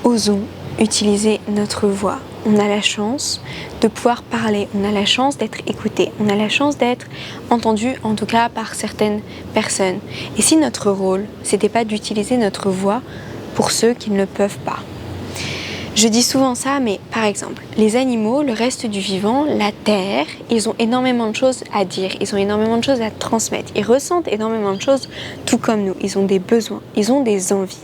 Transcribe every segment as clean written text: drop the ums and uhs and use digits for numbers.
Osons utiliser notre voix. On a la chance de pouvoir parler, on a la chance d'être écouté, on a la chance d'être entendu, en tout cas par certaines personnes. Et si notre rôle, c'était pas d'utiliser notre voix pour ceux qui ne le peuvent pas? Je dis souvent ça, mais par exemple, les animaux, le reste du vivant, la terre, ils ont énormément de choses à dire, ils ont énormément de choses à transmettre, ils ressentent énormément de choses tout comme nous, ils ont des besoins, ils ont des envies.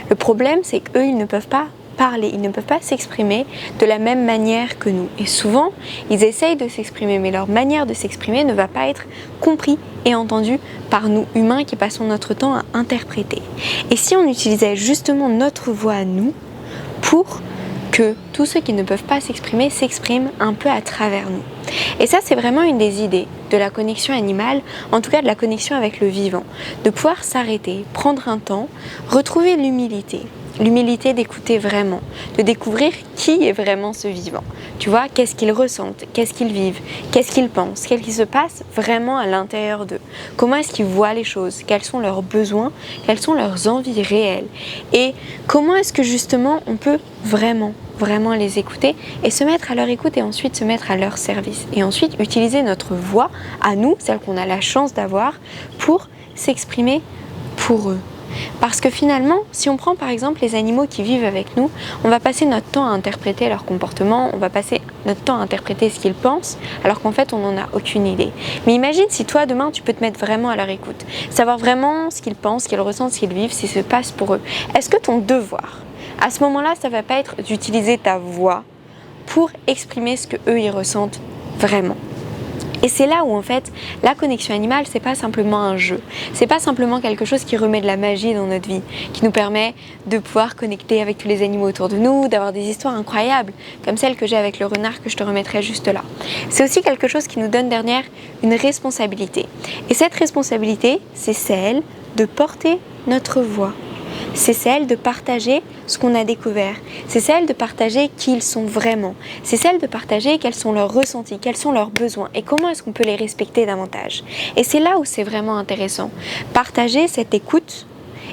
Le problème, c'est qu'eux, ils ne peuvent pas parler, ils ne peuvent pas s'exprimer de la même manière que nous. Et souvent, ils essayent de s'exprimer, mais leur manière de s'exprimer ne va pas être comprise et entendue par nous, humains, qui passons notre temps à interpréter. Et si on utilisait justement notre voix à nous pour que tous ceux qui ne peuvent pas s'exprimer s'expriment un peu à travers nous. Et ça, c'est vraiment une des idées de la connexion animale, en tout cas de la connexion avec le vivant, de pouvoir s'arrêter, prendre un temps, retrouver l'humilité d'écouter vraiment, de découvrir qui est vraiment ce vivant. Tu vois, qu'est-ce qu'ils ressentent, qu'est-ce qu'ils vivent, qu'est-ce qu'ils pensent, qu'est-ce qui se passe vraiment à l'intérieur d'eux, comment est-ce qu'ils voient les choses, quels sont leurs besoins, quelles sont leurs envies réelles, et comment est-ce que justement on peut vraiment les écouter et se mettre à leur écoute et ensuite se mettre à leur service. Et ensuite utiliser notre voix à nous, celle qu'on a la chance d'avoir, pour s'exprimer pour eux. Parce que finalement, si on prend par exemple les animaux qui vivent avec nous, on va passer notre temps à interpréter leur comportement, on va passer notre temps à interpréter ce qu'ils pensent, alors qu'en fait on n'en a aucune idée. Mais imagine si toi demain tu peux te mettre vraiment à leur écoute, savoir vraiment ce qu'ils pensent, ce qu'ils ressentent, ce qu'ils vivent, ce qui se passe pour eux. Est-ce que ton devoir, à ce moment-là, ça va pas être d'utiliser ta voix pour exprimer ce que eux ils ressentent vraiment? Et c'est là où en fait la connexion animale, c'est pas simplement un jeu, c'est pas simplement quelque chose qui remet de la magie dans notre vie, qui nous permet de pouvoir connecter avec tous les animaux autour de nous, d'avoir des histoires incroyables, comme celle que j'ai avec le renard que je te remettrai juste là. C'est aussi quelque chose qui nous donne derrière une responsabilité. Et cette responsabilité, c'est celle de porter notre voix. C'est celle de partager ce qu'on a découvert. C'est celle de partager qui ils sont vraiment. C'est celle de partager quels sont leurs ressentis, quels sont leurs besoins et comment est-ce qu'on peut les respecter davantage. Et c'est là où c'est vraiment intéressant. Partager cette écoute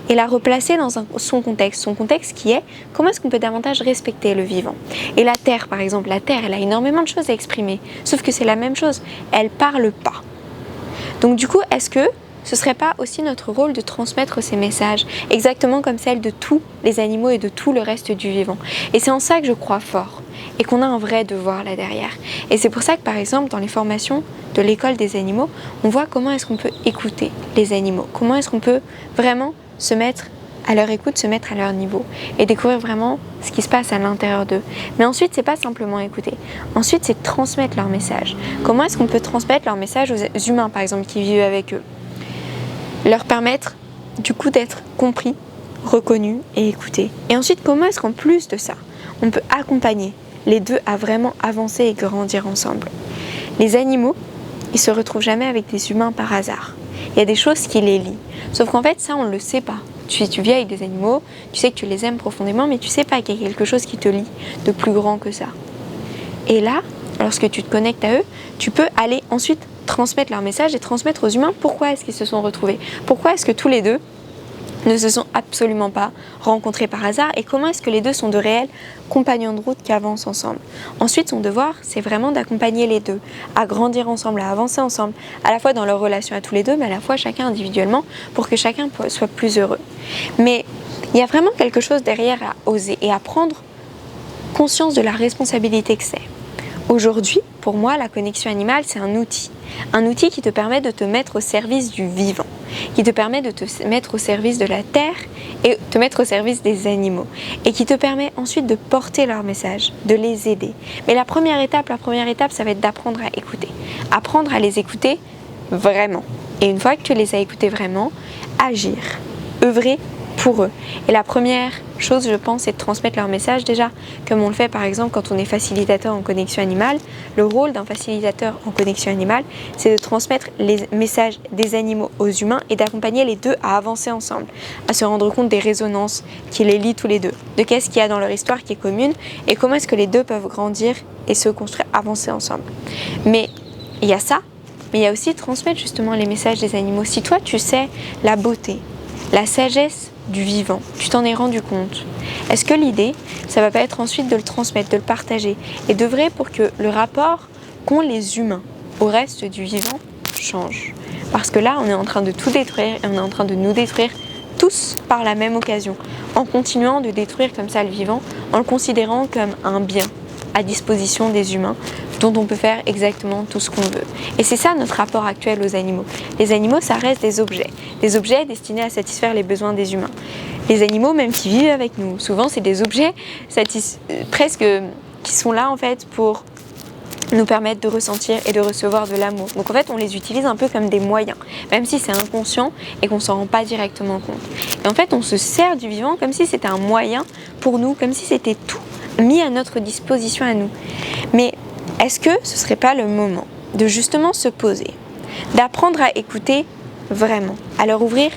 et la replacer dans son contexte qui est comment est-ce qu'on peut davantage respecter le vivant. Et la terre, par exemple, la terre, elle a énormément de choses à exprimer. Sauf que c'est la même chose, elle parle pas. Donc du coup, est-ce que ce ne serait pas aussi notre rôle de transmettre ces messages, exactement comme celle de tous les animaux et de tout le reste du vivant. Et c'est en ça que je crois fort, et qu'on a un vrai devoir là derrière. Et c'est pour ça que par exemple, dans les formations de l'école des animaux, on voit comment est-ce qu'on peut écouter les animaux, comment est-ce qu'on peut vraiment se mettre à leur écoute, se mettre à leur niveau, et découvrir vraiment ce qui se passe à l'intérieur d'eux. Mais ensuite, c'est pas simplement écouter. Ensuite, c'est transmettre leur message. Comment est-ce qu'on peut transmettre leur message aux humains, par exemple, qui vivent avec eux? Leur permettre du coup d'être compris, reconnus et écoutés. Et ensuite, comment est-ce qu'en plus de ça, on peut accompagner les deux à vraiment avancer et grandir ensemble? Les animaux, ils se retrouvent jamais avec des humains par hasard. Il y a des choses qui les lient. Sauf qu'en fait, ça, on ne le sait pas. Tu vis avec des animaux, tu sais que tu les aimes profondément, mais tu sais pas qu'il y a quelque chose qui te lie de plus grand que ça. Et là, lorsque tu te connectes à eux, tu peux aller ensuite transmettre leur message et transmettre aux humains pourquoi est-ce qu'ils se sont retrouvés. Pourquoi est-ce que tous les deux ne se sont absolument pas rencontrés par hasard et comment est-ce que les deux sont de réels compagnons de route qui avancent ensemble. Ensuite, son devoir, c'est vraiment d'accompagner les deux, à grandir ensemble, à avancer ensemble, à la fois dans leur relation à tous les deux, mais à la fois chacun individuellement pour que chacun soit plus heureux. Mais il y a vraiment quelque chose derrière à oser et à prendre conscience de la responsabilité que c'est. Aujourd'hui, pour moi, la connexion animale, c'est un outil qui te permet de te mettre au service du vivant, qui te permet de te mettre au service de la terre et te mettre au service des animaux, et qui te permet ensuite de porter leur message, de les aider. Mais la première étape, ça va être d'apprendre à écouter, apprendre à les écouter vraiment. Et une fois que tu les as écoutés vraiment, agir, œuvrer pour eux. Et la première chose, je pense, c'est de transmettre leur message déjà, comme on le fait par exemple quand on est facilitateur en connexion animale. Le rôle d'un facilitateur en connexion animale, c'est de transmettre les messages des animaux aux humains et d'accompagner les deux à avancer ensemble, à se rendre compte des résonances qui les lient tous les deux, de qu'est-ce qu'il y a dans leur histoire qui est commune et comment est-ce que les deux peuvent grandir et se construire, avancer ensemble. Mais il y a ça, mais il y a aussi transmettre justement les messages des animaux. Si toi tu sais la beauté, la sagesse du vivant, tu t'en es rendu compte, Est-ce que l'idée, ça va pas être ensuite de le transmettre, de le partager et d'œuvrer pour que le rapport qu'ont les humains au reste du vivant change? Parce que là, on est en train de tout détruire et on est en train de nous détruire tous par la même occasion, en continuant de détruire comme ça le vivant, en le considérant comme un bien à disposition des humains, dont on peut faire exactement tout ce qu'on veut. Et c'est ça notre rapport actuel aux animaux. Les animaux, ça reste des objets destinés à satisfaire les besoins des humains. Les animaux, même qui vivent avec nous, souvent c'est des objets presque qui sont là en fait pour nous permettre de ressentir et de recevoir de l'amour. Donc en fait, on les utilise un peu comme des moyens, même si c'est inconscient et qu'on ne s'en rend pas directement compte. Et en fait, on se sert du vivant comme si c'était un moyen pour nous, comme si c'était tout mis à notre disposition à nous. Mais est-ce que ce ne serait pas le moment de justement se poser, d'apprendre à écouter vraiment, à leur ouvrir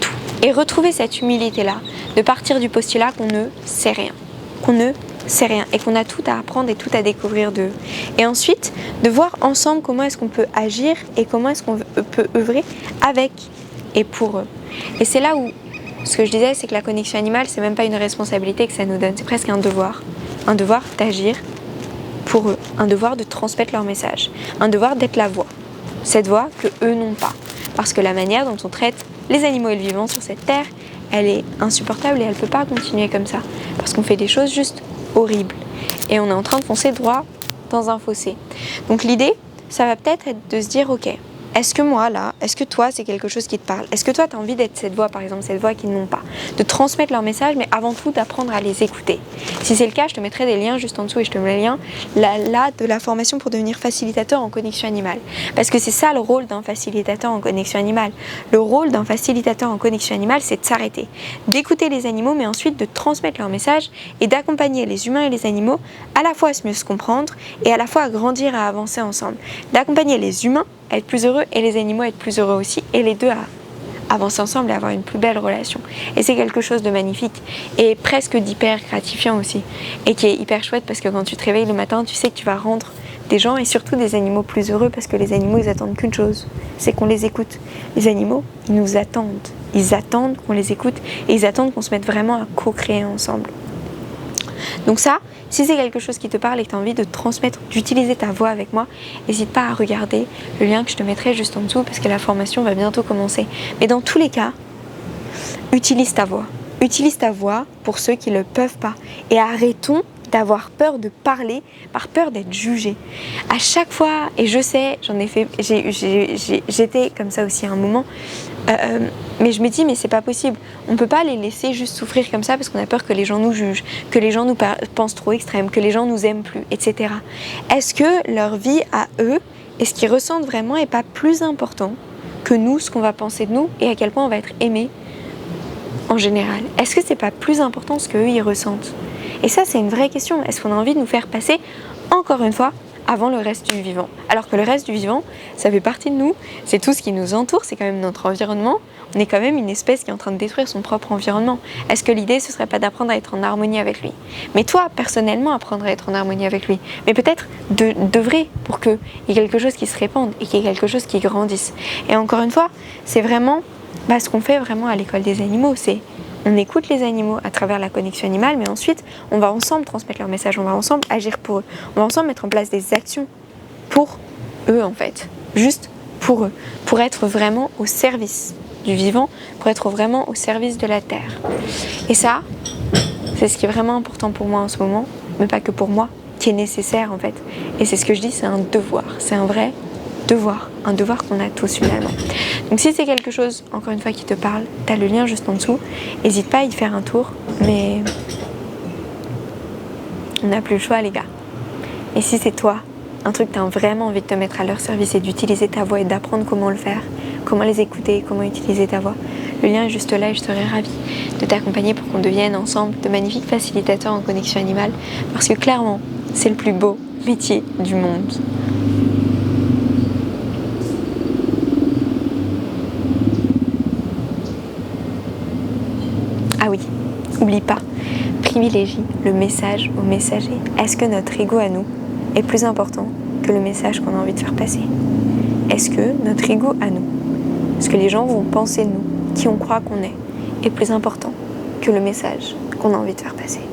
tout et retrouver cette humilité-là, de partir du postulat qu'on ne sait rien, et qu'on a tout à apprendre et tout à découvrir d'eux. Et ensuite, de voir ensemble comment est-ce qu'on peut agir et comment est-ce qu'on peut œuvrer avec et pour eux. Et c'est là où, ce que je disais, c'est que la connexion animale, c'est même pas une responsabilité que ça nous donne, c'est presque un devoir d'agir pour eux, un devoir de transmettre leur message, un devoir d'être la voix, cette voix que eux n'ont pas. Parce que la manière dont on traite les animaux et le vivant sur cette terre, elle est insupportable et elle ne peut pas continuer comme ça. Parce qu'on fait des choses juste horribles. Et on est en train de foncer droit dans un fossé. Donc l'idée, ça va peut-être être de se dire, ok, est-ce que moi là, est-ce que toi c'est quelque chose qui te parle? Est-ce que toi tu as envie d'être cette voix, par exemple, cette voix qu'ils n'ont pas? De transmettre leur message, mais avant tout d'apprendre à les écouter. Si c'est le cas, je te mettrai des liens juste en dessous et je te mets le lien là de la formation pour devenir facilitateur en connexion animale. Parce que c'est ça le rôle d'un facilitateur en connexion animale. Le rôle d'un facilitateur en connexion animale, c'est de s'arrêter, d'écouter les animaux, mais ensuite de transmettre leur message et d'accompagner les humains et les animaux à la fois à mieux se comprendre et à la fois à grandir, à avancer ensemble. D'accompagner les humains à être plus heureux et les animaux à être plus heureux aussi, et les deux à avancer ensemble et avoir une plus belle relation. Et c'est quelque chose de magnifique et presque d'hyper gratifiant aussi, et qui est hyper chouette parce que quand tu te réveilles le matin, tu sais que tu vas rendre des gens et surtout des animaux plus heureux, parce que les animaux, ils attendent qu'une chose, c'est qu'on les écoute. Les animaux, ils nous attendent. Ils attendent qu'on les écoute et ils attendent qu'on se mette vraiment à co-créer ensemble. Donc ça, si c'est quelque chose qui te parle et que tu as envie de transmettre, d'utiliser ta voix avec moi, n'hésite pas à regarder le lien que je te mettrai juste en dessous parce que la formation va bientôt commencer. Mais dans tous les cas, utilise ta voix. Utilise ta voix pour ceux qui ne le peuvent pas. Et arrêtons d'avoir peur de parler par peur d'être jugé. À chaque fois, et je sais, j'étais comme ça aussi à un moment, mais je me dis, mais c'est pas possible. On peut pas les laisser juste souffrir comme ça parce qu'on a peur que les gens nous jugent, que les gens nous pensent trop extrêmes, que les gens nous aiment plus, etc. Est-ce que leur vie à eux et ce qu'ils ressentent vraiment est pas plus important que nous, ce qu'on va penser de nous et à quel point on va être aimé en général? Est-ce que c'est pas plus important ce qu'eux ils ressentent? Et ça, c'est une vraie question. Est-ce qu'on a envie de nous faire passer, encore une fois, avant le reste du vivant? Alors que le reste du vivant, ça fait partie de nous, c'est tout ce qui nous entoure, c'est quand même notre environnement. On est quand même une espèce qui est en train de détruire son propre environnement. Est-ce que l'idée, ce serait pas d'apprendre à être en harmonie avec lui? Mais toi, personnellement, apprendre à être en harmonie avec lui. Mais peut-être d'œuvrer pour qu'il y ait quelque chose qui se répande et qu'il y ait quelque chose qui grandisse. Et encore une fois, c'est vraiment ce qu'on fait vraiment à l'école des animaux, c'est on écoute les animaux à travers la connexion animale, mais ensuite, on va ensemble transmettre leur message, on va ensemble agir pour eux, on va ensemble mettre en place des actions pour eux, en fait, juste pour eux, pour être vraiment au service du vivant, pour être vraiment au service de la Terre. Et ça, c'est ce qui est vraiment important pour moi en ce moment, mais pas que pour moi, qui est nécessaire, en fait. Et c'est ce que je dis, c'est un devoir, c'est un vrai devoir, un devoir qu'on a tous finalement. Donc si c'est quelque chose, encore une fois, qui te parle, tu as le lien juste en dessous, n'hésite pas à y faire un tour, mais on n'a plus le choix les gars. Et si c'est toi, un truc que tu as vraiment envie de te mettre à leur service et d'utiliser ta voix et d'apprendre comment le faire, comment les écouter, comment utiliser ta voix, le lien est juste là et je serais ravie de t'accompagner pour qu'on devienne ensemble de magnifiques facilitateurs en connexion animale, parce que clairement, c'est le plus beau métier du monde. Ah oui, oublie pas, privilégie le message au messager. Est-ce que notre ego à nous est plus important que le message qu'on a envie de faire passer? Est-ce que notre ego à nous, ce que les gens vont penser de nous, qui on croit qu'on est plus important que le message qu'on a envie de faire passer.